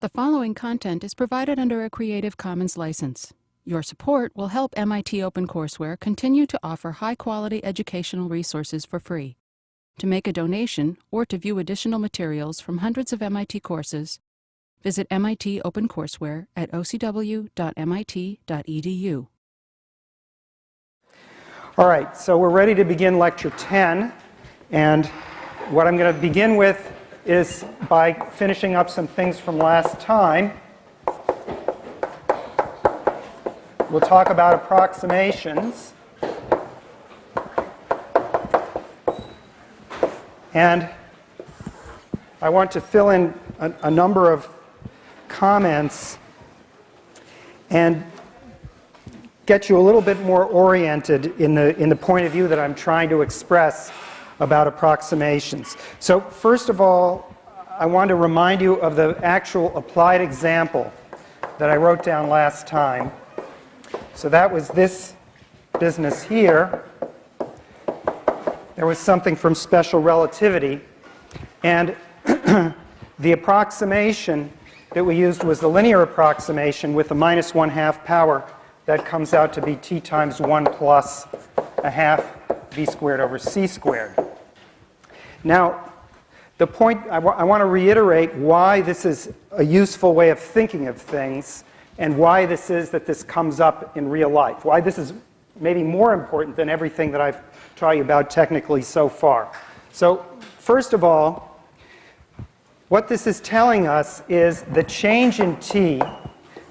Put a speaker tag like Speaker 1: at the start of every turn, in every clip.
Speaker 1: The following content is provided under a Creative Commons license. Your support will help MIT OpenCourseware continue to offer high-quality educational resources for free. To make a donation or to view additional materials from hundreds of MIT courses, visit MIT OpenCourseware at ocw.mit.edu.
Speaker 2: All right, so we're ready to begin Lecture 10, and what I'm going to begin with is by finishing up some things from last time. We'll talk about approximations. And I want to fill in a number of comments and get you a little bit more oriented in the point of view that I'm trying to express about approximations. So first of all, I want to remind you of the actual applied example that I wrote down last time. So that was this business here. There was something from special relativity, and the approximation that we used was the linear approximation with the minus 1/2 power. That comes out to be t times 1 plus a half v squared over c squared. Now, the point, I want to reiterate why this is a useful way of thinking of things and why this is that this comes up in real life, why this is maybe more important than everything that I've taught you about technically so far. So, first of all, what this is telling us is the change in t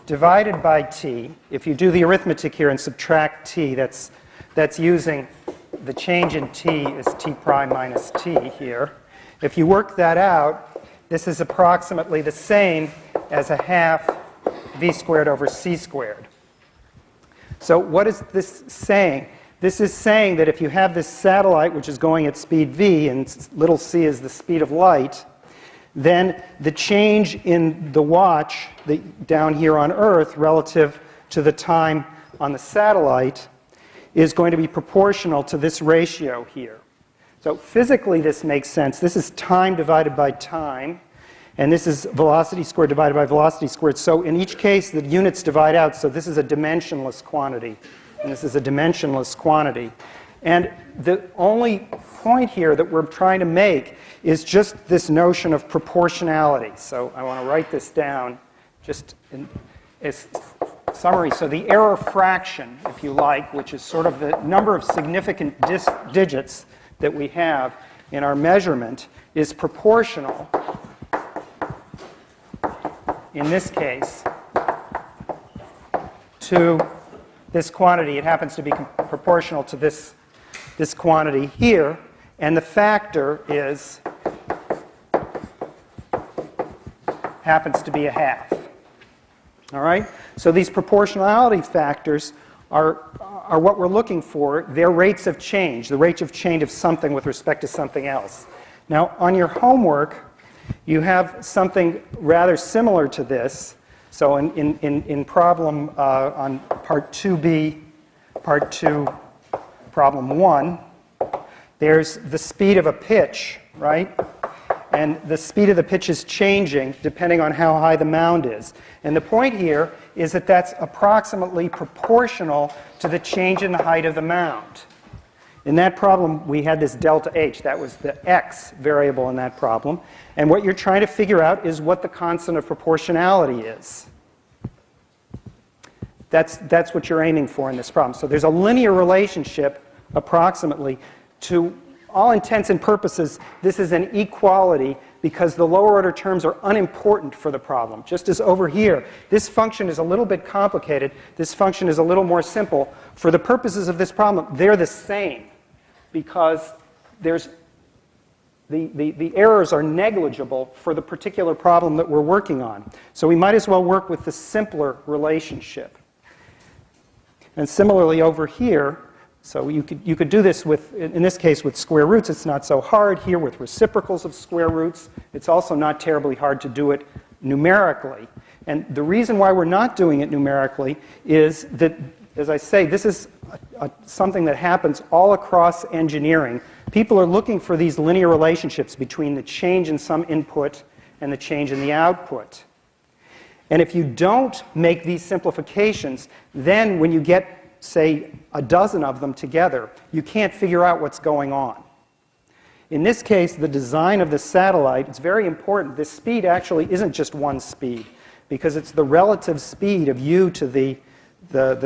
Speaker 2: divided by t. If you do the arithmetic here and subtract t, that's using the change in t is t prime minus t here. If you work that out, this is approximately the same as a half v squared over c squared. So what is this saying? This is saying that if you have this satellite which is going at speed v and little c is the speed of light, then the change in the watch down here on Earth relative to the time on the satellite is going to be proportional to this ratio here. So physically this makes sense. This is time divided by time, and this is velocity squared divided by velocity squared. So in each case the units divide out, so this is a dimensionless quantity, and this is a dimensionless quantity. And the only point here that we're trying to make is just this notion of proportionality. So I want to write this down just as summary. So the error fraction, if you like, which is sort of the number of significant digits that we have in our measurement, is proportional, in this case, to this quantity. It happens to be proportional to this quantity here, and the factor happens to be a half. All right? So these proportionality factors are what we're looking for. They're rates of change, the rate of change of something with respect to something else. Now, on your homework, you have something rather similar to this. So in problem on part 2b, part 2, problem 1, there's the speed of a pitch, right? And the speed of the pitch is changing depending on how high the mound is. And the point here is that that's approximately proportional to the change in the height of the mound. In that problem, we had this delta h. That was the x variable in that problem. And what you're trying to figure out is what the constant of proportionality is. That's what you're aiming for in this problem. So there's a linear relationship, approximately, to all intents and purposes. This is an equality because the lower order terms are unimportant for the problem. Just as over here, this function is a little bit complicated. This function is a little more simple. For the purposes of this problem, they're the same because there's the errors are negligible for the particular problem that we're working on. So we might as well work with the simpler relationship. And similarly over here, so you could do this with, in this case, with square roots. It's not so hard. Here with reciprocals of square roots, it's also not terribly hard to do it numerically. And the reason why we're not doing it numerically is that, as I say, this is something that happens all across engineering. People are looking for these linear relationships between the change in some input and the change in the output. And if you don't make these simplifications, then when you get, say, a dozen of them together, you can't figure out what's going on. In this case, the design of the satellite, it's very important. This speed actually isn't just one speed, because it's the relative speed of you to the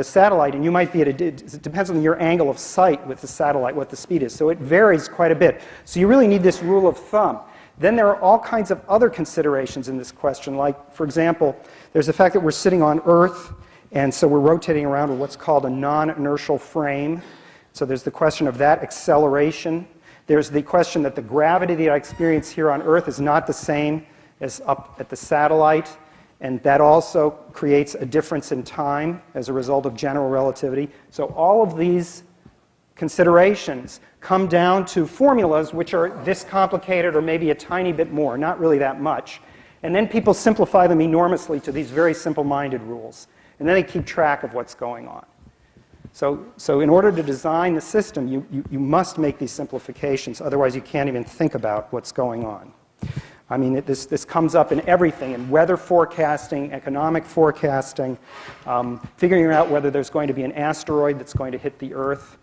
Speaker 2: satellite, and you might be at it depends on your angle of sight with the satellite, what the speed is. So it varies quite a bit. So you really need this rule of thumb. Then there are all kinds of other considerations in this question, like, for example, there's the fact that we're sitting on Earth, and so we're rotating around with what's called a non-inertial frame. So there's the question of that acceleration. There's the question that the gravity that I experience here on Earth is not the same as up at the satellite, and that also creates a difference in time as a result of general relativity. So all of these considerations come down to formulas which are this complicated or maybe a tiny bit more, not really that much. And then people simplify them enormously to these very simple-minded rules. And then they keep track of what's going on. So in order to design the system, you must make these simplifications. Otherwise, you can't even think about what's going on. I mean, this comes up in everything, in weather forecasting, economic forecasting, figuring out whether there's going to be an asteroid that's going to hit the Earth.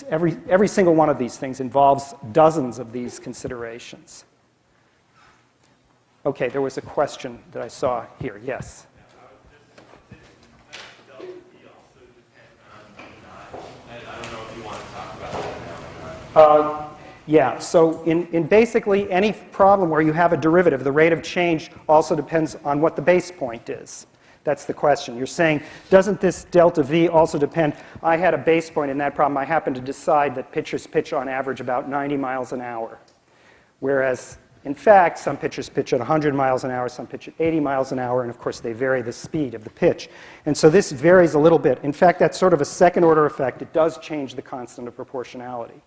Speaker 2: Every single one of these things involves dozens of these considerations. Okay, there was a question that I saw here. Yes? Yeah, so in basically any problem where you have a derivative, the rate of change also depends on what the base point is. That's the question. You're saying, doesn't this delta V also depend? I had a base point in that problem. I happened to decide that pitchers pitch on average about 90 miles an hour. Whereas, in fact, some pitchers pitch at 100 miles an hour, some pitch at 80 miles an hour, and of course they vary the speed of the pitch. And so this varies a little bit. In fact, that's sort of a second order effect. It does change the constant of proportionality.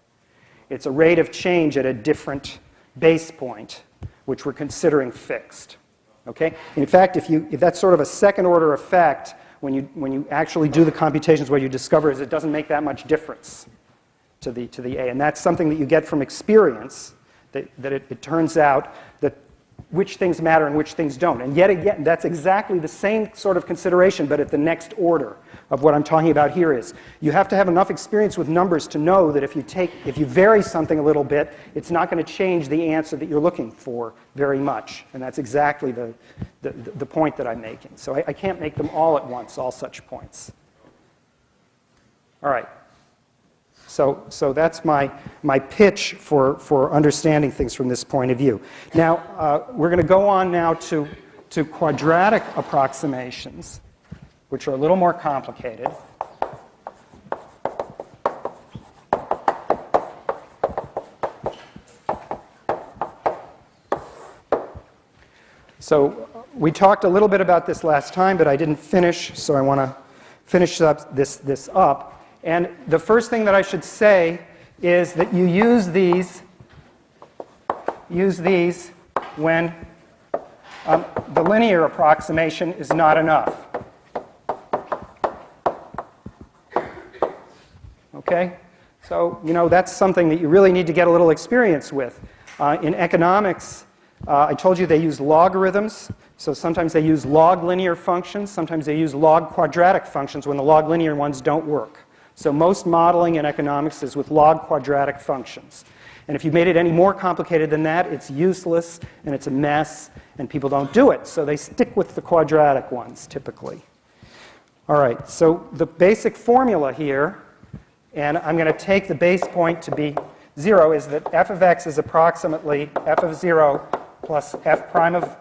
Speaker 2: It's a rate of change at a different base point, which we're considering fixed. Okay? In fact, if that's sort of a second order effect, when you actually do the computations, what you discover is it doesn't make that much difference to the A. And that's something that you get from experience, that it turns out that which things matter and which things don't. And yet again, that's exactly the same sort of consideration, but at the next order of what I'm talking about here is you have to have enough experience with numbers to know that if you vary something a little bit, it's not going to change the answer that you're looking for very much. And that's exactly the point that I'm making. So I can't make them all at once, all such points. All right. So that's my pitch for understanding things from this point of view. Now, we're going to go on now to quadratic approximations, which are a little more complicated. So we talked a little bit about this last time, but I didn't finish, so I want to finish up this up. And the first thing that I should say is that you use these when the linear approximation is not enough. Okay? So, that's something that you really need to get a little experience with. In economics, I told you they use logarithms. So sometimes they use log linear functions. Sometimes they use log quadratic functions when the log linear ones don't work. So most modeling in economics is with log quadratic functions. And if you made it any more complicated than that, it's useless and it's a mess and people don't do it. So they stick with the quadratic ones typically. All right, so the basic formula here, and I'm going to take the base point to be 0, is that f of x is approximately f of 0 plus f prime of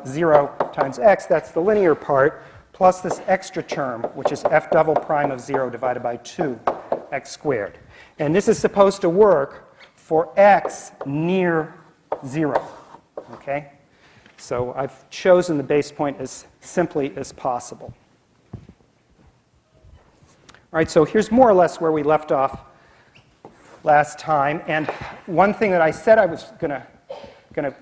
Speaker 2: 0 times x. That's the linear part, plus this extra term, which is f double prime of 0 divided by 2, x squared. And this is supposed to work for x near 0. Okay? So I've chosen the base point as simply as possible. All right, so here's more or less where we left off last time. And one thing that I said I was going to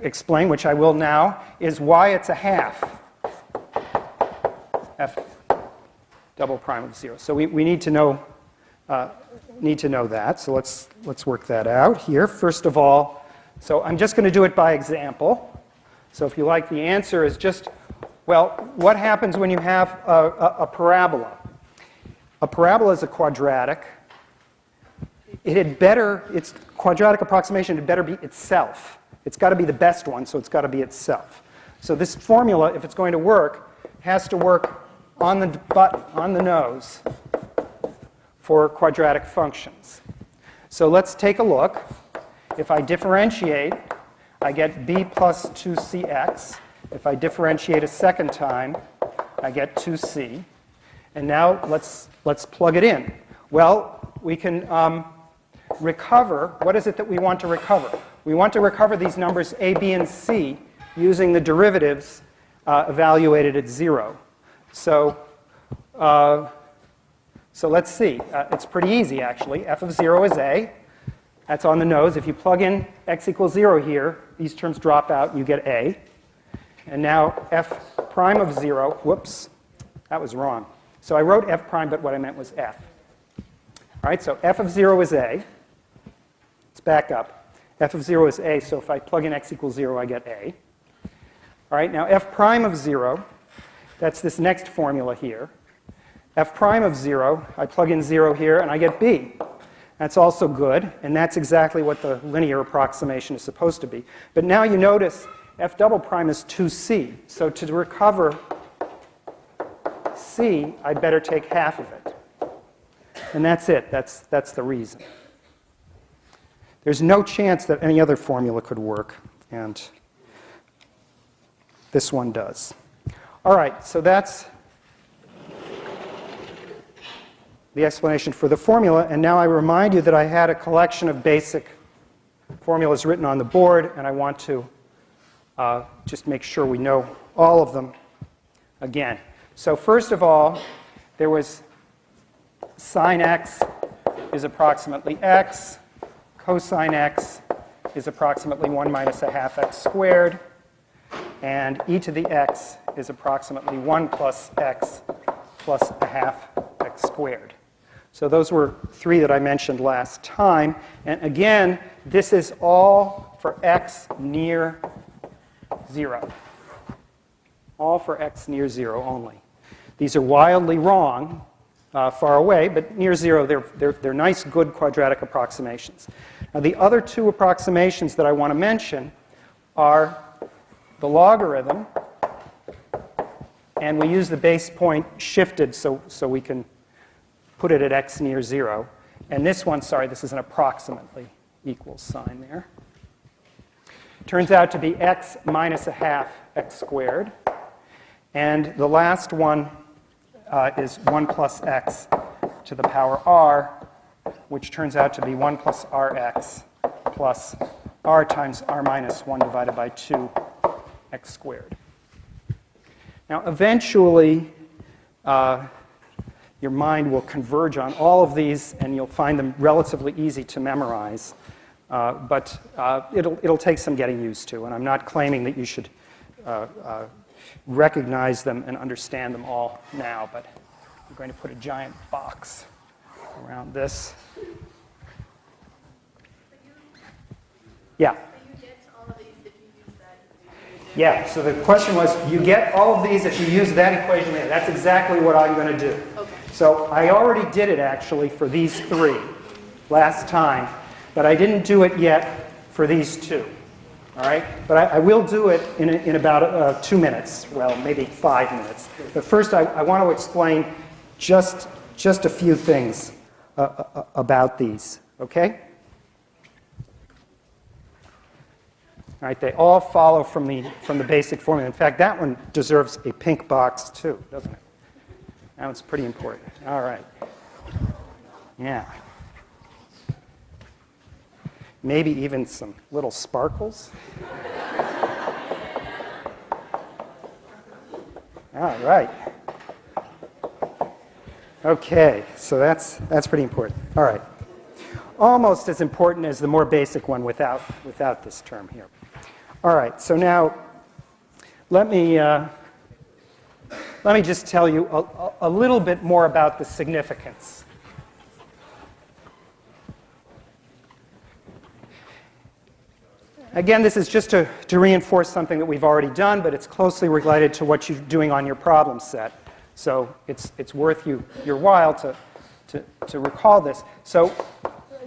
Speaker 2: explain, which I will now, is why it's a half. F double prime of 0. So we need to know that. So let's work that out here. First of all, so I'm just going to do it by example. So if you like, the answer is just Well, what happens when you have a parabola? A parabola is a quadratic. Its quadratic approximation had better be itself. It's got to be the best one, so it's got to be itself. So this formula, if it's going to work, has to work on the nose for quadratic functions. So let's take a look. If I differentiate, I get b plus 2cx. If I differentiate a second time, I get 2c. And now let's plug it in. Well, we can recover. What is it that we want to recover? We want to recover these numbers a, b, and c using the derivatives evaluated at 0. So let's see. It's pretty easy, actually. F of 0 is a. That's on the nose. If you plug in x equals 0 here, these terms drop out and you get a. And now f prime of 0, whoops, that was wrong. So I wrote f prime, but what I meant was f. All right, so f of 0 is a. Let's back up. F of 0 is a, so if I plug in x equals 0, I get a. All right, now f prime of 0, that's this next formula here. F prime of 0, I plug in 0 here, and I get b. That's also good, and that's exactly what the linear approximation is supposed to be. But now you notice f double prime is 2c. So to recover c, I'd better take half of it. And that's it. That's the reason. There's no chance that any other formula could work, and this one does. All right, so that's the explanation for the formula. And now I remind you that I had a collection of basic formulas written on the board, and I want to just make sure we know all of them again. So first of all, there was sine x is approximately x. Cosine x is approximately 1 minus a half x squared. And e to the x is approximately 1 plus x plus a half x squared. So those were three that I mentioned last time. And again, this is all for x near 0. All for x near 0 only. These are wildly wrong far away, but near 0, they're nice, good quadratic approximations. Now, the other two approximations that I want to mention are the logarithm, and we use the base point shifted so we can put it at x near 0. And this one, sorry, this is an approximately equals sign there. Turns out to be x minus a half x squared. And the last one is 1 plus x to the power r, which turns out to be 1 plus rx plus r times r minus 1 divided by 2 x squared. Now, eventually, your mind will converge on all of these, and you'll find them relatively easy to memorize. But it'll take some getting used to, and I'm not claiming that you should recognize them and understand them all now, but I'm going to put a giant box around this. Yeah? Yeah, so the question was, you get all of these if you use that equation there. That's exactly what I'm going to do. Okay. So I already did it, actually, for these three last time, but I didn't do it yet for these two. All right? But I will do it in about 2 minutes, well, maybe 5 minutes. But first, I want to explain just a few things about these, okay? All right, they all follow from the basic formula. In fact, that one deserves a pink box too, doesn't it? That one's pretty important. All right. Yeah. Maybe even some little sparkles. All right. Okay, so that's pretty important. All right. Almost as important as the more basic one without this term here. All right, so now let me just tell you a little bit more about the significance. Again, this is just to reinforce something that we've already done, but it's closely related to what you're doing on your problem set. So it's worth your while to recall this. So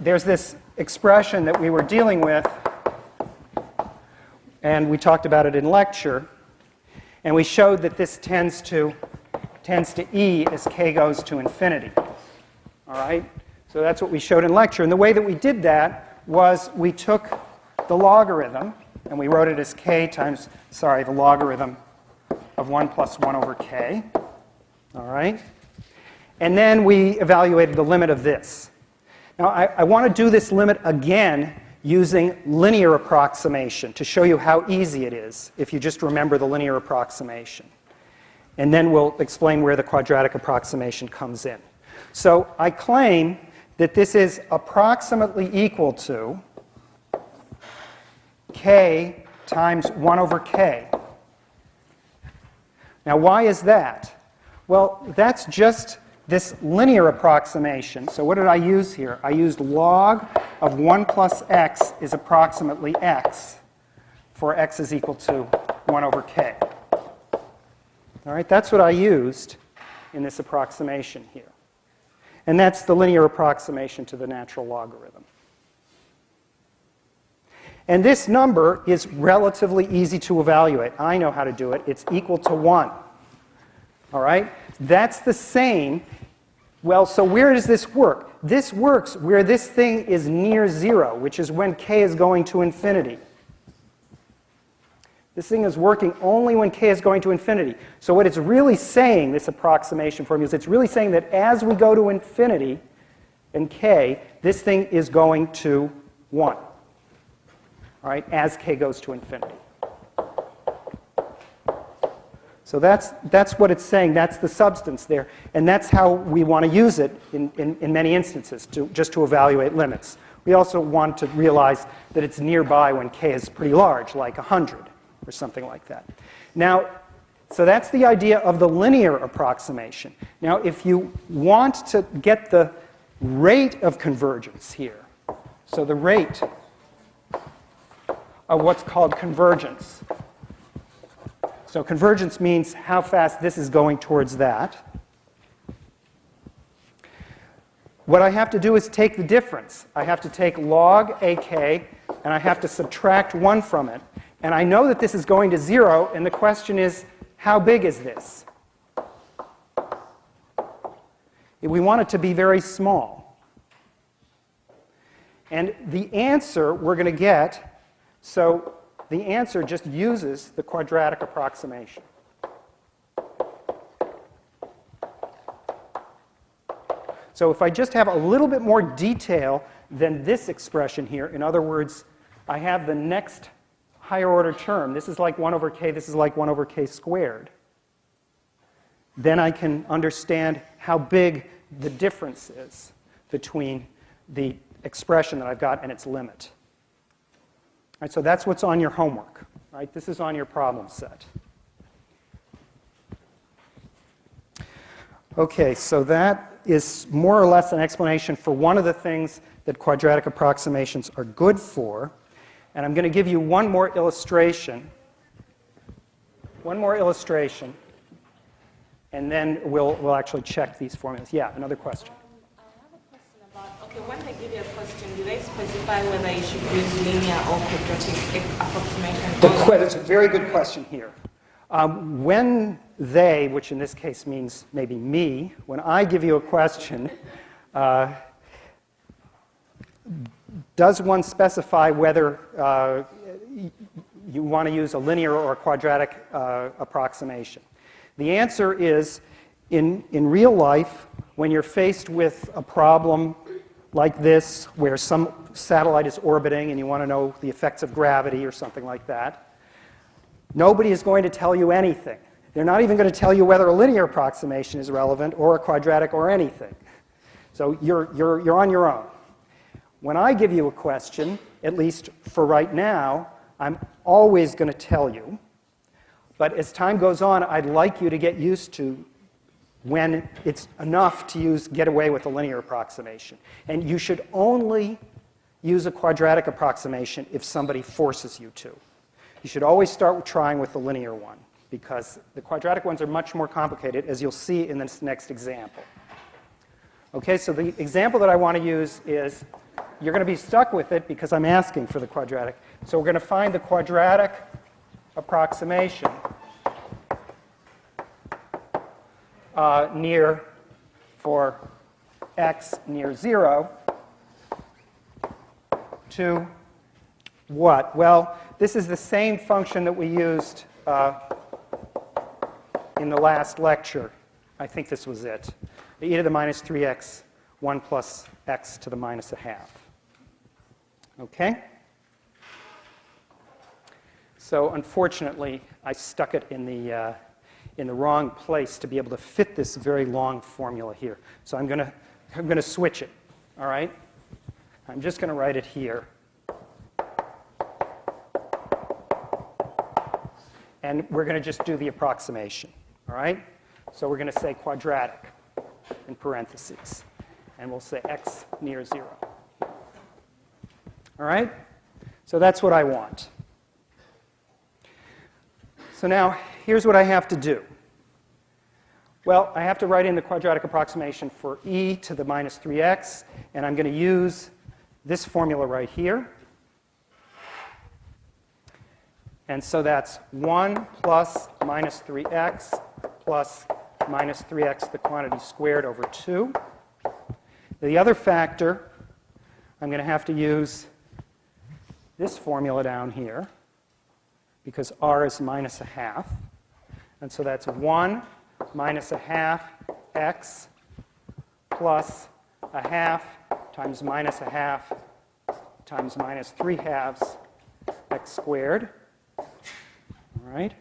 Speaker 2: there's this expression that we were dealing with, and we talked about it in lecture, and we showed that this tends to E as k goes to infinity. All right? So that's what we showed in lecture. And the way that we did that was we took the logarithm, and we wrote it as k times, the logarithm of 1 plus 1 over k. All right? And then we evaluated the limit of this. Now, I want to do this limit again using linear approximation to show you how easy it is if you just remember the linear approximation. And then we'll explain where the quadratic approximation comes in. So I claim that this is approximately equal to k times 1 over k. Now, why is that? Well, that's just this linear approximation. So what did I use here? I used log of 1 plus x is approximately x for x is equal to 1 over k. All right, that's what I used in this approximation here. And that's the linear approximation to the natural logarithm. And this number is relatively easy to evaluate. I know how to do it. It's equal to 1. All right? That's the same. Well, so where does this work? This works where this thing is near 0, which is when k is going to infinity. This thing is working only when k is going to infinity. So what it's really saying, this approximation formula, is it's really saying that as we go to infinity in k, this thing is going to 1. All right, as k goes to infinity. So that's what it's saying. That's the substance there. And that's how we want to use it in many instances, just to evaluate limits. We also want to realize that it's nearby when k is pretty large, like 100 or something like that. Now, so that's the idea of the linear approximation. Now, if you want to get the rate of convergence here, so the rate of what's called convergence. So convergence means how fast this is going towards that. What I have to do is take the difference. I have to take log ak, and I have to subtract 1 from it. And I know that this is going to 0, and the question is, how big is this? We want it to be very small. And the answer we're going to get, so the answer just uses the quadratic approximation. So if I just have a little bit more detail than this expression here, in other words, I have the next higher order term. This is like 1 over k, this is like 1 over k squared. Then I can understand how big the difference is between the expression that I've got and its limit. All right, so that's what's on your homework. Right? This is on your problem set. Okay, so that is more or less an explanation for one of the things that quadratic approximations are good for. And I'm going to give you one more illustration. One more illustration. And then we'll actually check these formulas. Yeah, another question.
Speaker 3: I have a question about, okay, when they give you a question, do they specify whether you should use linear or quadratic approximation?
Speaker 2: That's a very good question here. When they, which in this case means maybe me, when I give you a question, does one specify whether you want to use a linear or a quadratic approximation? The answer is, in real life, when you're faced with a problem like this, where some satellite is orbiting and you want to know the effects of gravity or something like that, nobody is going to tell you anything. They're not even going to tell you whether a linear approximation is relevant or a quadratic or anything. So you're on your own. When I give you a question, at least for right now, I'm always going to tell you. But as time goes on, I'd like you to get used to when it's enough to get away with a linear approximation. And you should only use a quadratic approximation if somebody forces you to. You should always start trying with the linear one, because the quadratic ones are much more complicated, as you'll see in this next example. Okay, so the example that I want to use is, you're going to be stuck with it because I'm asking for the quadratic. So we're going to find the quadratic approximation near for x near 0 to what? Well, this is the same function that we used in the last lecture. I think this was it. E to the minus 3x, 1 plus x to the minus a half. Okay? So unfortunately, I stuck it in the wrong place to be able to fit this very long formula here. So I'm going to switch it. All right? I'm just going to write it here. And we're going to just do the approximation. All right? So we're going to say quadratic in parentheses. And we'll say x near 0. All right? So that's what I want. So now, here's what I have to do. Well, I have to write in the quadratic approximation for e to the minus 3x, and I'm going to use this formula right here. And so that's 1 plus minus 3x plus minus 3x, the quantity squared, over 2. The other factor, I'm going to have to use this formula down here, because r is minus a half. And so that's 1 minus a half x plus a half times minus a half times minus 3 halves x squared. All right?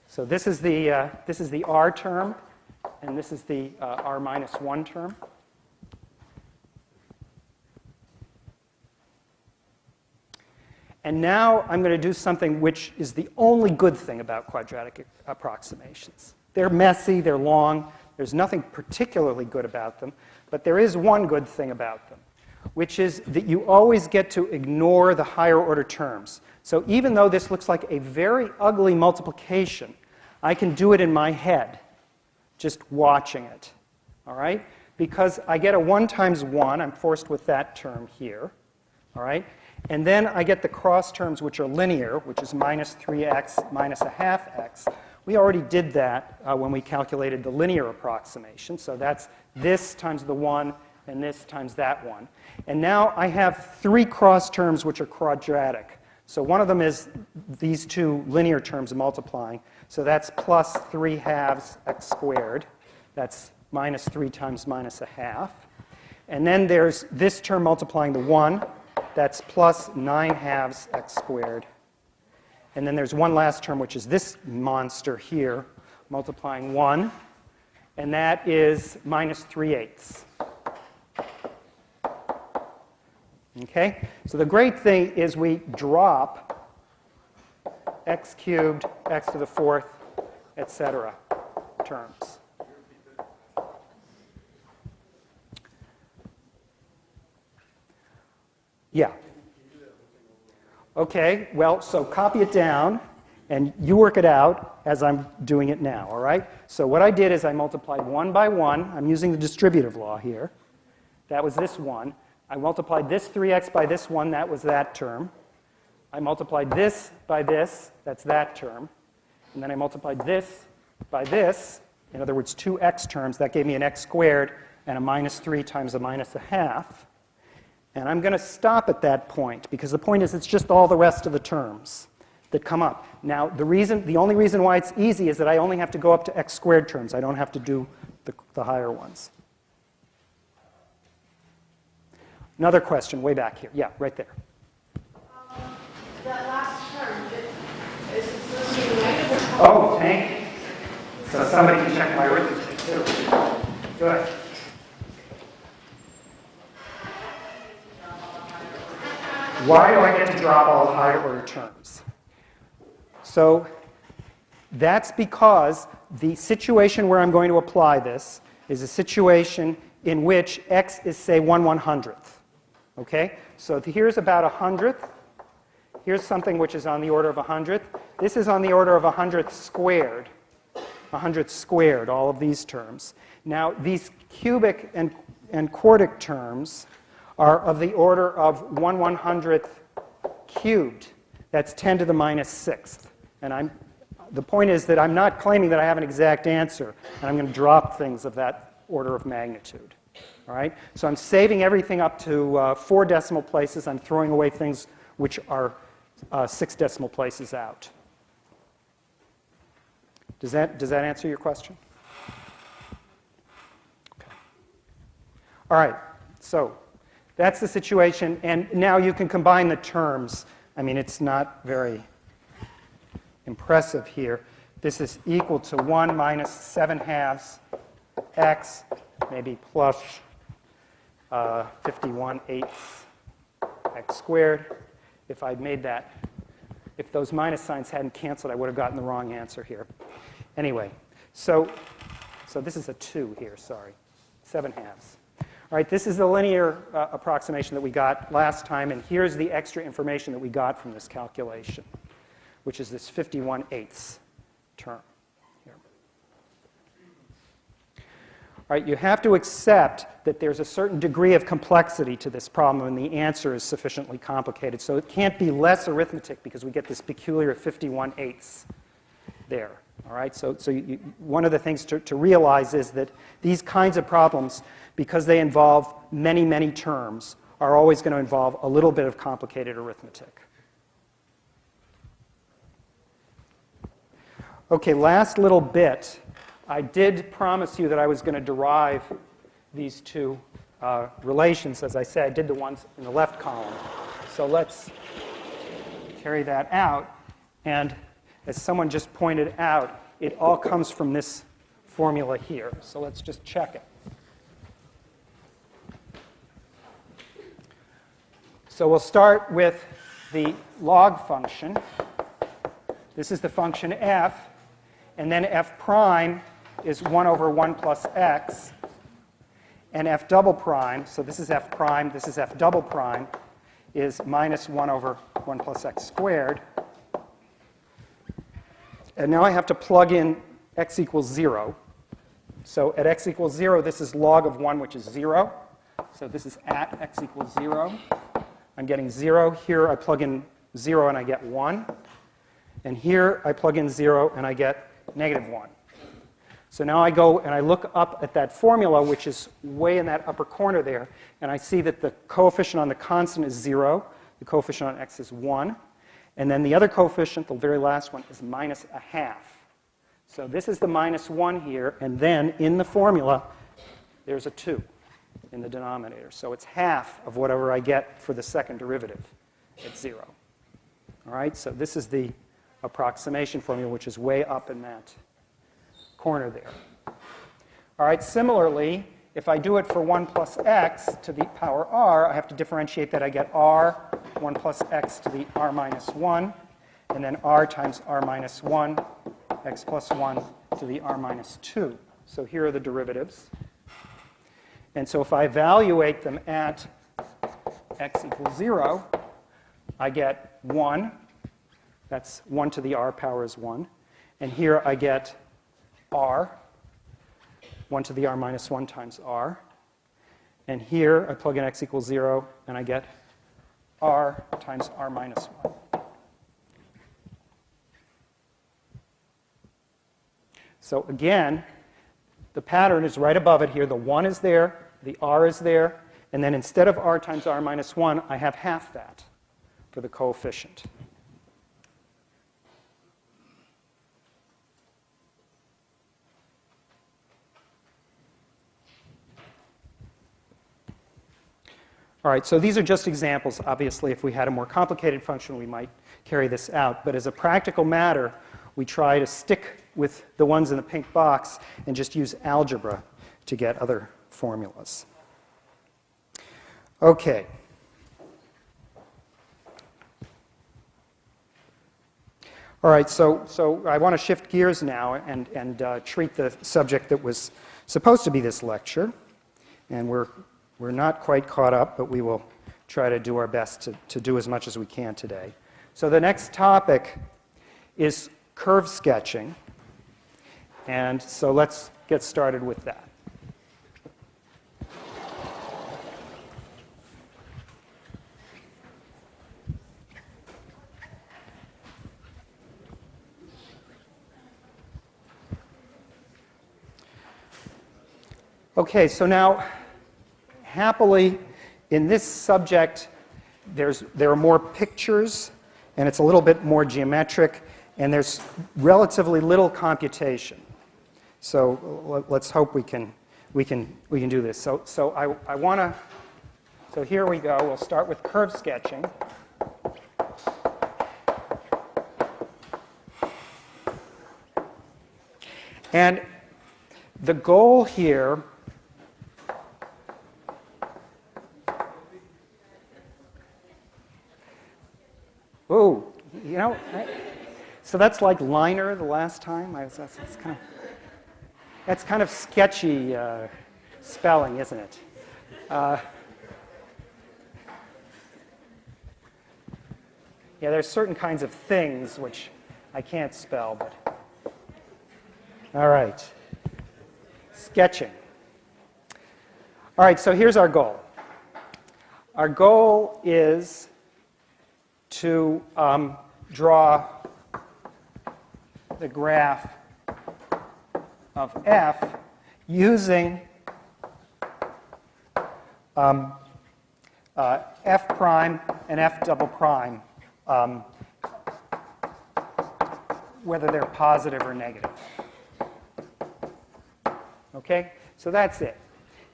Speaker 2: So this is the r term, and this is the r minus 1 term. And now I'm going to do something which is the only good thing about quadratic approximations. They're messy, they're long, there's nothing particularly good about them, but there is one good thing about them, which is that you always get to ignore the higher order terms. So even though this looks like a very ugly multiplication, I can do it in my head, just watching it. All right? Because I get a 1 times 1, I'm forced with that term here. All right? And then I get the cross terms, which are linear, which is minus 3x minus a half x. We already did that when we calculated the linear approximation. So that's this times the 1 and this times that 1. And now I have 3 cross terms which are quadratic. So one of them is these 2 linear terms multiplying. So that's plus 3 halves x squared. That's minus 3 times minus a half. And then there's this term multiplying the 1. That's plus 9 halves x squared. And then there's one last term, which is this monster here, multiplying 1. And that is minus 3/8. Okay? So the great thing is we drop x cubed, x to the 4th, etc. terms. Yeah. Okay, well, so copy it down, and you work it out as I'm doing it now, all right? So what I did is I multiplied 1 by 1. I'm using the distributive law here. That was this 1. I multiplied this 3x by this 1. That was that term. I multiplied this by this. That's that term. And then I multiplied this by this. In other words, 2 x terms. That gave me an x squared and a minus 3 times a minus a half. And I'm going to stop at that point, because the point is it's just all the rest of the terms that come up. Now, the only reason why it's easy is that I only have to go up to x squared terms. I don't have to do the higher ones. Another question way back here. Yeah, right there.
Speaker 4: That last term, is associated with...
Speaker 2: Oh, thank you. So somebody can check my arithmetic too. Go ahead. Why do I get to drop all the higher order terms? So that's because the situation where I'm going to apply this is a situation in which x is, say, 1/100th. Okay? So here's about 100th. Here's something which is on the order of 100th. This is on the order of 100th squared. 100th squared, all of these terms. Now, these cubic and quartic terms are of the order of 1/100th cubed. That's 10 to the minus 6th. And the point is that I'm not claiming that I have an exact answer, and I'm going to drop things of that order of magnitude. All right? So I'm saving everything up to 4 decimal places. I'm throwing away things which are 6 decimal places out. Does that answer your question? Okay. All right. So that's the situation. And now you can combine the terms. I mean, it's not very impressive here. This is equal to 1 minus 7/2 x, maybe plus 51/8 x squared. If I'd made that, if those minus signs hadn't canceled, I would have gotten the wrong answer here. Anyway, so this is a 2 here, sorry, 7/2. All right, this is the linear approximation that we got last time, and here's the extra information that we got from this calculation, which is this 51/8 term here. All right, you have to accept that there's a certain degree of complexity to this problem, and the answer is sufficiently complicated. So it can't be less arithmetic because we get this peculiar 51/8 there. All right, so one of the things to realize is that these kinds of problems, because they involve many, many terms, are always going to involve a little bit of complicated arithmetic. Okay, last little bit. I did promise you that I was going to derive these two relations. As I said, I did the ones in the left column. So let's carry that out. And as someone just pointed out, it all comes from this formula here. So let's just check it. So we'll start with the log function. This is the function f. And then f prime is 1 over 1 plus x. And f double prime, so this is f prime, this is f double prime, is minus 1 over 1 plus x squared. And now I have to plug in x equals 0. So at x equals 0, this is log of 1, which is 0. So this is at x equals 0. I'm getting 0. Here I plug in 0 and I get 1. And here I plug in 0 and I get negative 1. So now I go and I look up at that formula, which is way in that upper corner there, and I see that the coefficient on the constant is 0. The coefficient on x is 1. And then the other coefficient, the very last one, is minus a half. So this is the minus 1 here, and then in the formula, there's a 2 in the denominator. So it's half of whatever I get for the second derivative at 0. All right, so this is the approximation formula, which is way up in that corner there. All right, similarly, if I do it for 1 plus x to the power r, I have to differentiate that. I get r, 1 plus x to the r minus 1, and then r times r minus 1, x plus 1 to the r minus 2. So here are the derivatives. And so if I evaluate them at x equals 0, I get 1. That's 1 to the r power is 1. And here I get r, 1 to the r minus 1 times r. And here I plug in x equals 0, and I get r times r minus 1. So again, the pattern is right above it here. The 1 is there, the r is there, and then instead of r times r minus 1, I have half that for the coefficient. All right, so these are just examples. Obviously, if we had a more complicated function, we might carry this out. But as a practical matter, we try to stick with the ones in the pink box and just use algebra to get other formulas. Okay. All right, so I want to shift gears now and treat the subject that was supposed to be this lecture. And we're not quite caught up, but we will try to do our best to do as much as we can today. So the next topic is curve sketching. And so let's get started with that. Okay, so now, happily, in this subject, there are more pictures, and it's a little bit more geometric, and there's relatively little computation. So let's hope we can do this. So I want to. So here we go. We'll start with curve sketching. And the goal here. Oh, you know, so that's like liner the last time. That's kind of sketchy spelling, isn't it? Yeah, there's certain kinds of things which I can't spell, but all right. Sketching. All right, so here's our goal. Our goal is to draw the graph of f using f prime and f double prime, whether they're positive or negative. Okay? So that's it.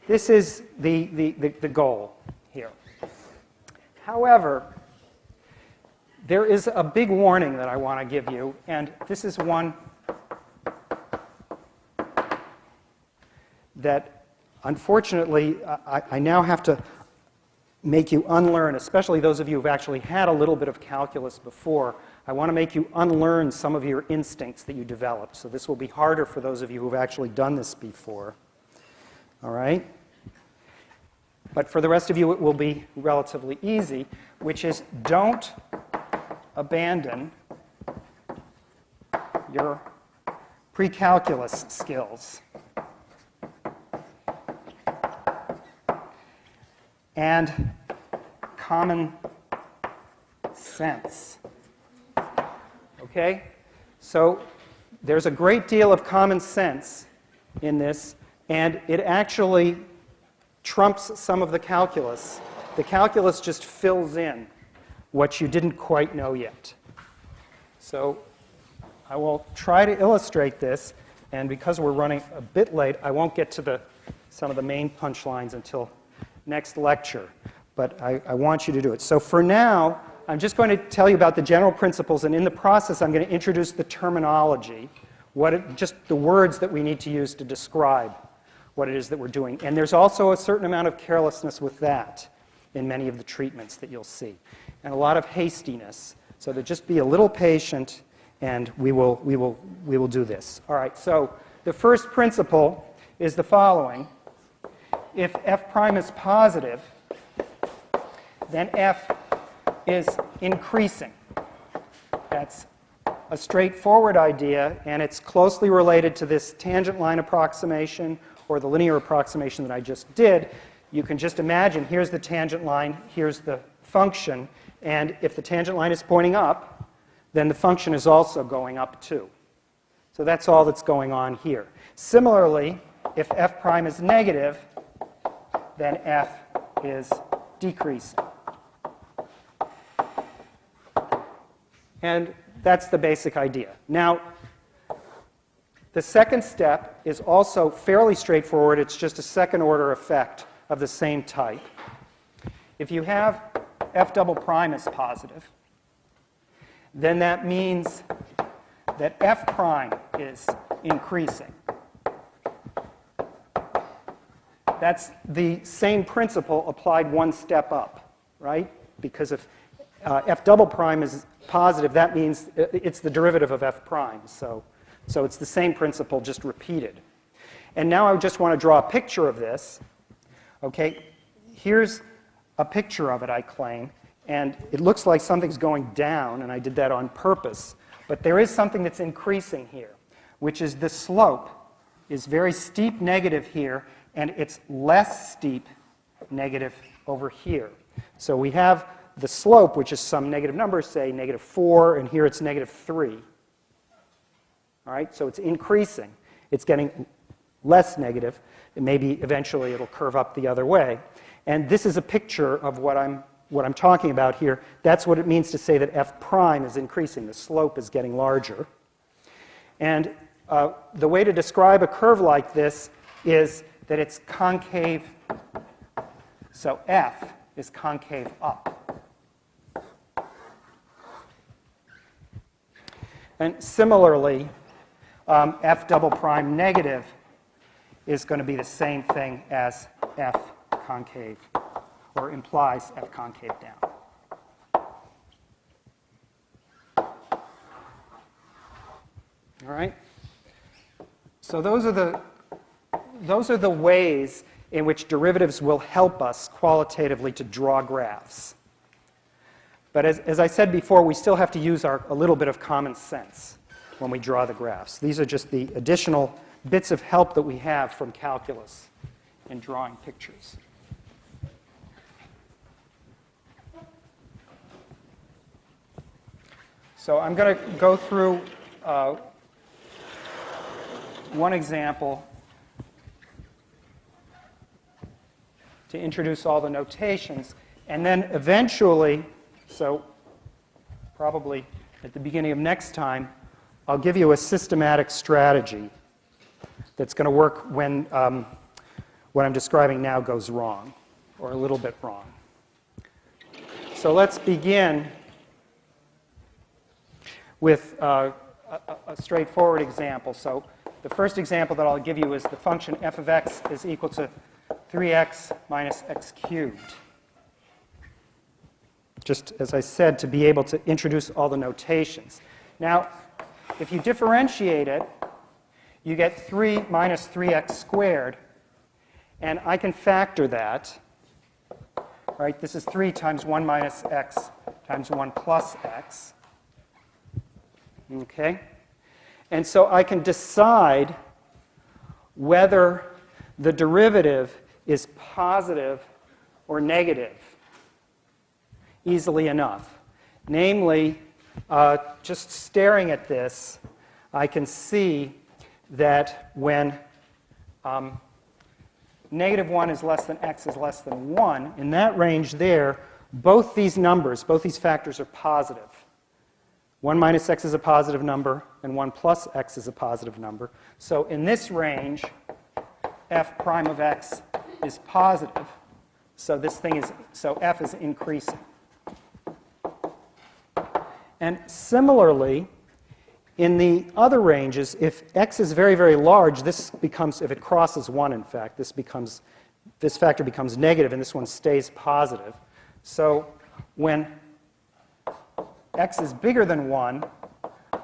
Speaker 2: This is the goal here. However, there is a big warning that I want to give you, and this is one that, unfortunately, I now have to make you unlearn, especially those of you who've actually had a little bit of calculus before. I want to make you unlearn some of your instincts that you developed. So this will be harder for those of you who've actually done this before. All right? But for the rest of you, it will be relatively easy, which is don't abandon your pre-calculus skills. And common sense. Okay? So there's a great deal of common sense in this, and it actually trumps some of the calculus. The calculus just fills in what you didn't quite know yet. So I will try to illustrate this, and because we're running a bit late, I won't get to some of the main punchlines until next lecture, but I want you to do it. So for now, I'm just going to tell you about the general principles, and in the process, I'm going to introduce the terminology, just the words that we need to use to describe what it is that we're doing. And there's also a certain amount of carelessness with that in many of the treatments that you'll see, and a lot of hastiness. So to just be a little patient, and we will do this. All right. So the first principle is the following: if f prime is positive, then f is increasing. That's a straightforward idea, and it's closely related to this tangent line approximation or the linear approximation that I just did. You can just imagine, here's the tangent line, here's the function, and if the tangent line is pointing up, then the function is also going up too. So that's all that's going on here. Similarly, if f prime is negative, then f is decreasing. And that's the basic idea. Now, the second step is also fairly straightforward. It's just a second order effect of the same type. If you have f double prime is positive, then that means that f prime is increasing. That's the same principle applied one step up, right? Because if f double prime is positive, that means it's the derivative of f prime. So it's the same principle, just repeated. And now I just want to draw a picture of this. Okay, here's a picture of it, I claim, and it looks like something's going down, and I did that on purpose. But there is something that's increasing here, which is the slope is very steep negative here, and it's less steep negative over here. So we have the slope, which is some negative number, say -4, and here it's -3. All right, so it's increasing. It's getting less negative. And maybe eventually it'll curve up the other way. And this is a picture of what I'm talking about here. That's what it means to say that f prime is increasing. The slope is getting larger. And the way to describe a curve like this is that it's concave. So f is concave up. And similarly, f double prime negative is going to be the same thing as f concave, or implies f concave down. All right? So those are the ways in which derivatives will help us qualitatively to draw graphs. But as I said before, we still have to use a little bit of common sense when we draw the graphs. These are just the additional bits of help that we have from calculus in drawing pictures. So I'm going to go through one example to introduce all the notations, and then eventually, so probably at the beginning of next time, I'll give you a systematic strategy that's going to work when what I'm describing now goes wrong, or a little bit wrong. So let's begin with a straightforward example. So the first example that I'll give you is the function f of x is equal to 3x minus x cubed. Just as I said, to be able to introduce all the notations. Now, if you differentiate it, you get 3 minus 3x squared. And I can factor that. Right? This is 3 times 1 minus x times 1 plus x. Okay? And so I can decide whether the derivative is positive or negative easily enough. Namely, just staring at this, I can see that when -1 is less than x is less than 1, in that range there, both these numbers, both these factors are positive. 1 minus x is a positive number, and 1 plus x is a positive number. So in this range, f prime of x is positive. So this thing is, so f is increasing. And similarly, in the other ranges, if x is very, very large, this becomes, if it crosses 1, in fact, this factor becomes negative, and this one stays positive. So when x is bigger than 1,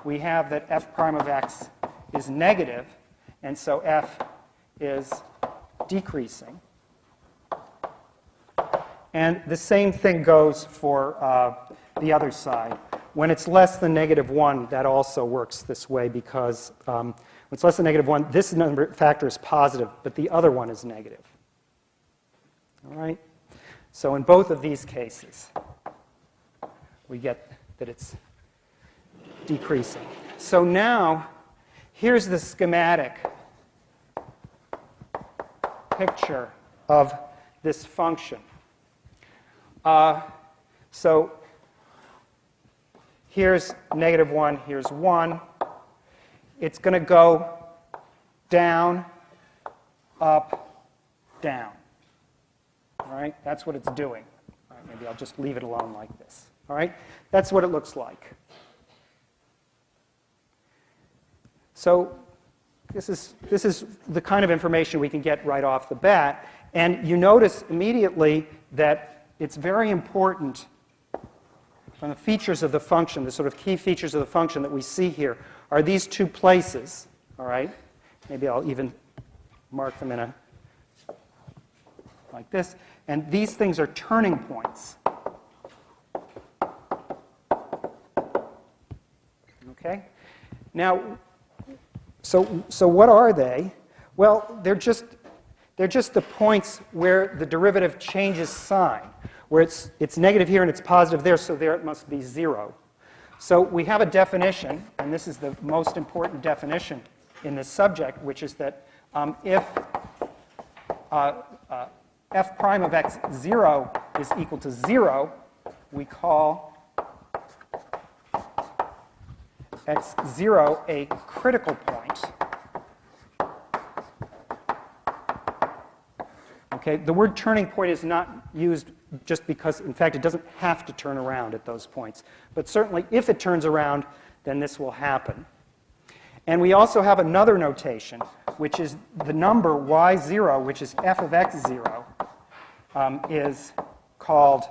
Speaker 2: we have that f prime of x is negative, and so f is decreasing. And the same thing goes for the other side. When it's less than -1, that also works this way, because when it's less than -1, this factor is positive, but the other one is negative. All right? So in both of these cases, we get that it's decreasing. So now, here's the schematic picture of this function. So here's -1, here's 1. It's going to go down, up, down. All right? That's what it's doing. All right, maybe I'll just leave it alone like this. All right? That's what it looks like. So this is the kind of information we can get right off the bat. And you notice immediately that it's very important from the features of the function, the sort of key features of the function that we see here, are these two places. All right? Maybe I'll even mark them in a like this. And these things are turning points. Okay? Now, so what are they? Well, they're just the points where the derivative changes sign, where it's negative here and it's positive there, so there it must be 0. So we have a definition, and this is the most important definition in this subject, which is that if f prime of x0 is equal to 0, we call x0 a critical point. Okay, the word turning point is not used just because, in fact, it doesn't have to turn around at those points. But certainly, if it turns around, then this will happen. And we also have another notation, which is the number y0, which is f of x0, is called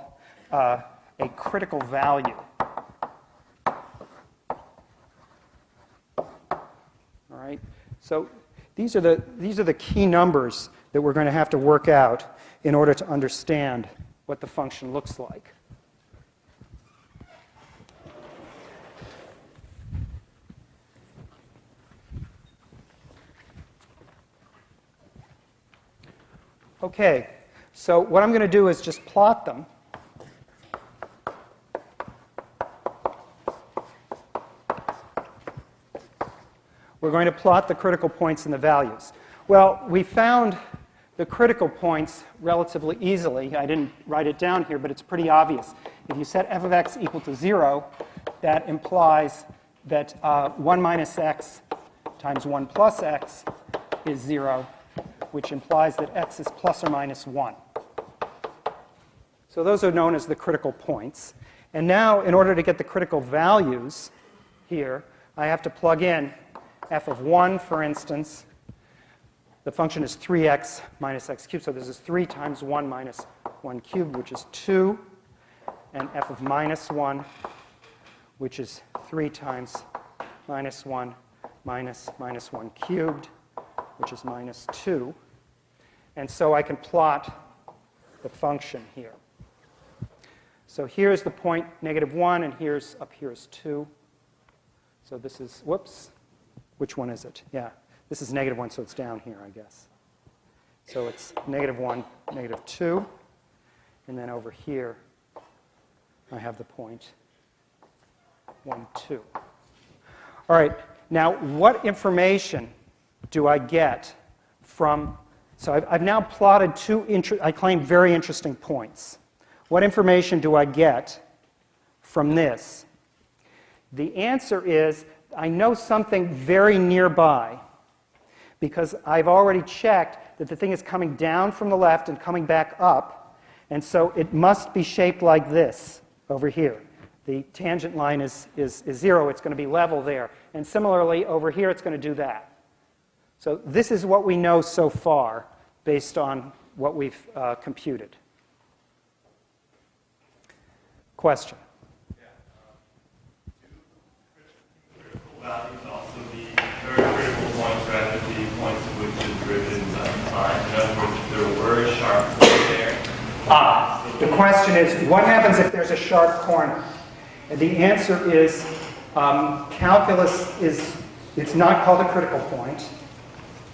Speaker 2: a critical value. All right. So these are the key numbers that we're going to have to work out in order to understand what the function looks like. Okay, so what I'm going to do is just plot them. We're going to plot the critical points and the values. Well, we found the critical points relatively easily. I didn't write it down here, but it's pretty obvious. If you set f of x equal to 0, that implies that 1 minus x times 1 plus x is 0, which implies that x is plus or minus 1. So those are known as the critical points. And now, in order to get the critical values here, I have to plug in f of 1, for instance. The function is 3x minus x cubed, so this is 3 times 1 minus 1 cubed, which is 2, and f of minus 1, which is 3 times minus 1 minus minus 1 cubed, which is minus 2. And so I can plot the function here. So here's the point negative 1, and up here is 2. So this is, whoops, which one is it? Yeah. This is negative 1, so it's down here, I guess. So it's negative 1, negative 2. And then over here, I have the point 1, 2. All right. Now, what information do I get from... So I've now plotted two, I claim, very interesting points. What information do I get from this? The answer is I know something very nearby, because I've already checked that the thing is coming down from the left and coming back up, and so it must be shaped like this over here. The tangent line is 0. It's going to be level there. And similarly, over here, it's going to do that. So this is what we know so far based on what we've computed. Question?
Speaker 5: Values also be very critical points rather than the points at which the derivative is undefined. In other words, if there were a sharp point there.
Speaker 2: The question is, what happens if there's a sharp corner? And the answer is, calculus it's not called a critical point.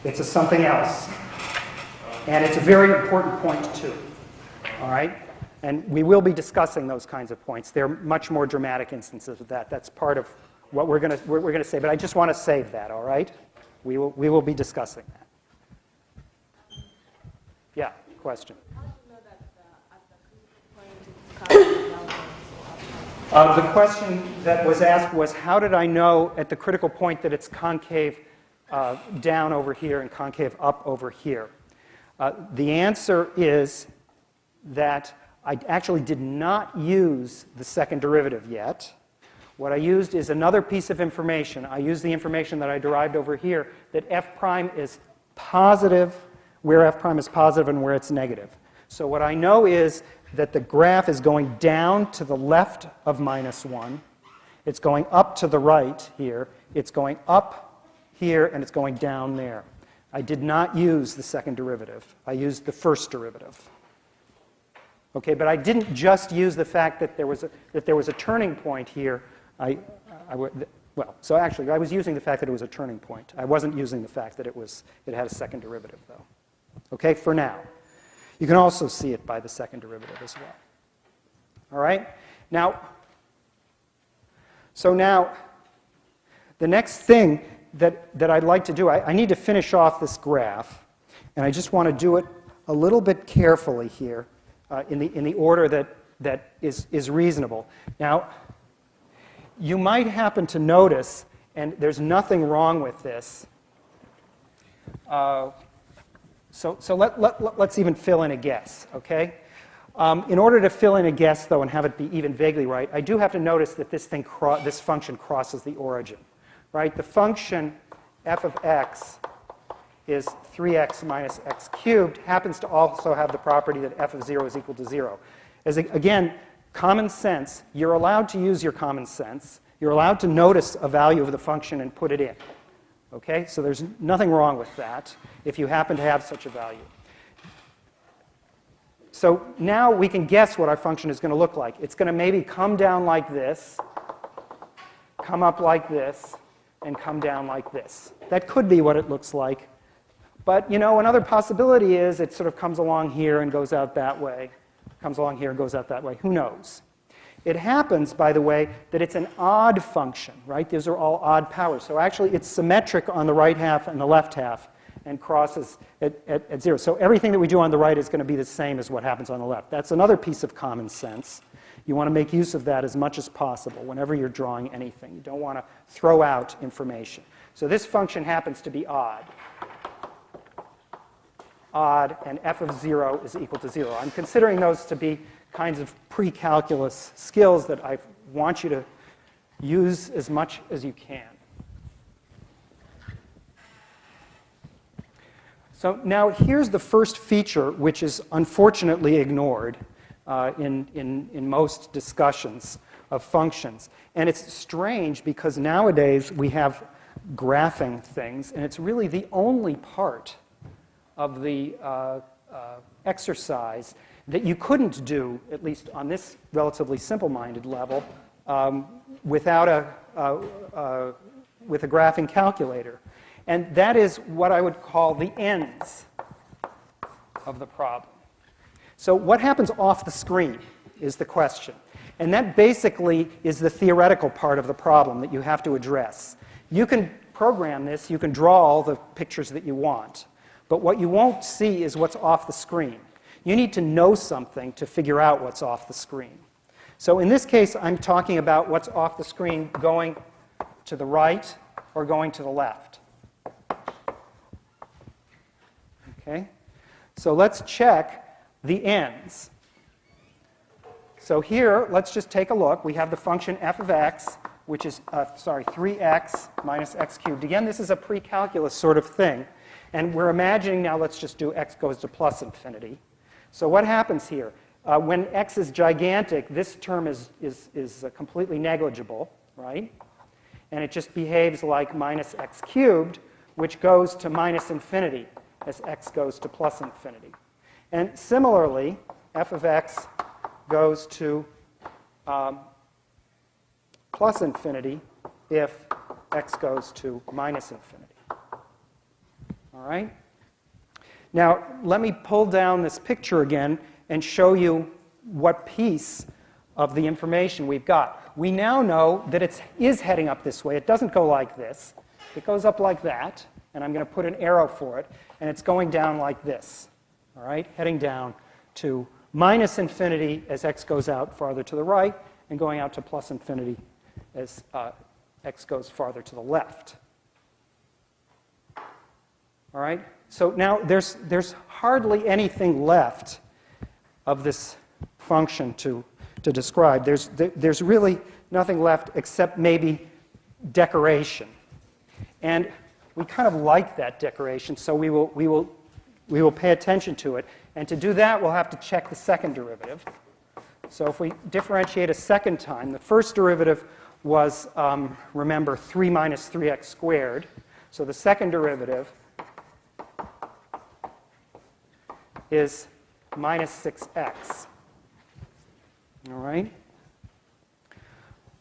Speaker 2: It's a something else. And it's a very important point, too. All right? And we will be discussing those kinds of points. They're much more dramatic instances of that. That's part of what we're going to say, but I just want to save that, all right? We will be discussing that. Yeah, question.
Speaker 3: How do you know that at the critical point it's concave?
Speaker 2: The question that was asked was, how did I know at the critical point that it's concave down over here and concave up over here? The answer is that I actually did not use the second derivative yet. What I used is another piece of information. I used the information that I derived over here, that f prime is positive, where f prime is positive and where it's negative. So what I know is that the graph is going down to the left of minus 1. It's going up to the right here. It's going up here, and it's going down there. I did not use the second derivative. I used the first derivative. Okay, but I didn't just use the fact that there was a turning point here. Well, so actually, I was using the fact that it was a turning point. I wasn't using the fact that it had a second derivative, though. Okay, for now. You can also see it by the second derivative as well. All right? Now, the next thing that I'd like to do, I need to finish off this graph, and I just want to do it a little bit carefully here in the order that is reasonable. Now, you might happen to notice, and there's nothing wrong with this, so let's even fill in a guess, okay? In order to fill in a guess, though, and have it be even vaguely right, I do have to notice that this function crosses the origin, right? The function f of x is 3x minus x cubed, happens to also have the property that f of 0 is equal to 0. Again, common sense, you're allowed to use your common sense. You're allowed to notice a value of the function and put it in. Okay? So there's nothing wrong with that if you happen to have such a value. So now we can guess what our function is going to look like. It's going to maybe come down like this, come up like this, and come down like this. That could be what it looks like. But, you know, another possibility is it sort of comes along here and goes out that way. Comes along here and goes out that way. Who knows? It happens, by the way, that it's an odd function, right? These are all odd powers. So actually, it's symmetric on the right half and the left half and crosses at 0. So everything that we do on the right is going to be the same as what happens on the left. That's another piece of common sense. You want to make use of that as much as possible whenever you're drawing anything. You don't want to throw out information. So this function happens to be odd. Odd, and f of 0 is equal to 0. I'm considering those to be kinds of pre-calculus skills that I want you to use as much as you can. So now here's the first feature, which is unfortunately ignored in most discussions of functions. And it's strange because nowadays we have graphing things, and it's really the only part of the exercise that you couldn't do, at least on this relatively simple-minded level, without with a graphing calculator. And that is what I would call the ends of the problem. So what happens off the screen is the question. And that basically is the theoretical part of the problem that you have to address. You can program this, you can draw all the pictures that you want. But what you won't see is what's off the screen. You need to know something to figure out what's off the screen. So in this case, I'm talking about what's off the screen going to the right or going to the left. Okay? So let's check the ends. So here, let's just take a look. We have the function f of x, which is, 3x minus x cubed. Again, this is a pre-calculus sort of thing. And we're imagining now, let's just do x goes to plus infinity. So what happens here? When x is gigantic, this term is completely negligible, right? And it just behaves like minus x cubed, which goes to minus infinity as x goes to plus infinity. And similarly, f of x goes to plus infinity if x goes to minus infinity. All right? Now, let me pull down this picture again and show you what piece of the information we've got. We now know that it is heading up this way. It doesn't go like this. It goes up like that, and I'm going to put an arrow for it, and it's going down like this. All right? Heading down to minus infinity as x goes out farther to the right, and going out to plus infinity as x goes farther to the left. All right? So now there's hardly anything left of this function to describe. There's really nothing left except maybe decoration. And we kind of like that decoration, so we will pay attention to it. And to do that, we'll have to check the second derivative. So if we differentiate a second time, the first derivative was, remember, 3 minus 3x squared. So the second derivative is minus 6x. All right?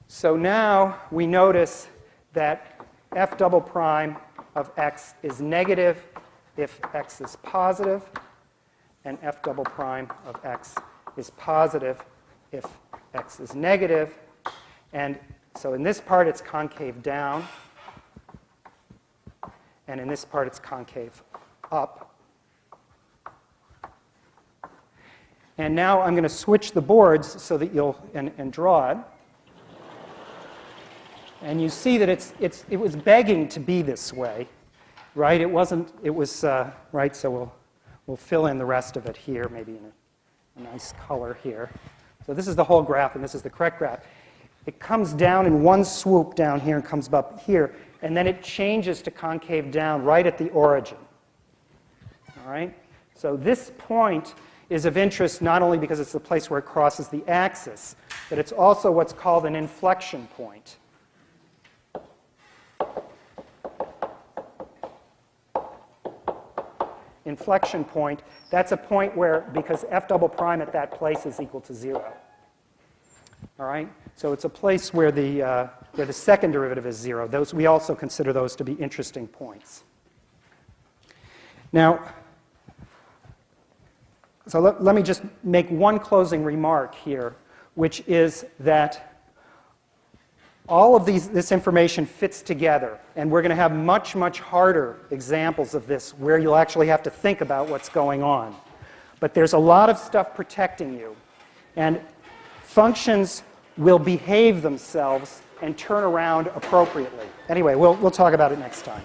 Speaker 2: So now we notice that f double prime of x is negative if x is positive, and f double prime of x is positive if x is negative. And so in this part it's concave down, and in this part it's concave up. And now I'm going to switch the boards so that you'll and draw it. And you see that it was begging to be this way, right? It wasn't. It was right. So we'll fill in the rest of it here, maybe in a nice color here. So this is the whole graph, and this is the correct graph. It comes down in one swoop down here and comes up here, and then it changes to concave down right at the origin. All right? So this point is of interest not only because it's the place where it crosses the axis, but it's also what's called an inflection point. Inflection point, that's a point where, because f double prime at that place is equal to 0. All right? So it's a place where the second derivative is 0. We also consider those to be interesting points. Now, so let me just make one closing remark here, which is that all of this information fits together, and we're going to have much, much harder examples of this where you'll actually have to think about what's going on. But there's a lot of stuff protecting you, and functions will behave themselves and turn around appropriately. Anyway, we'll talk about it next time.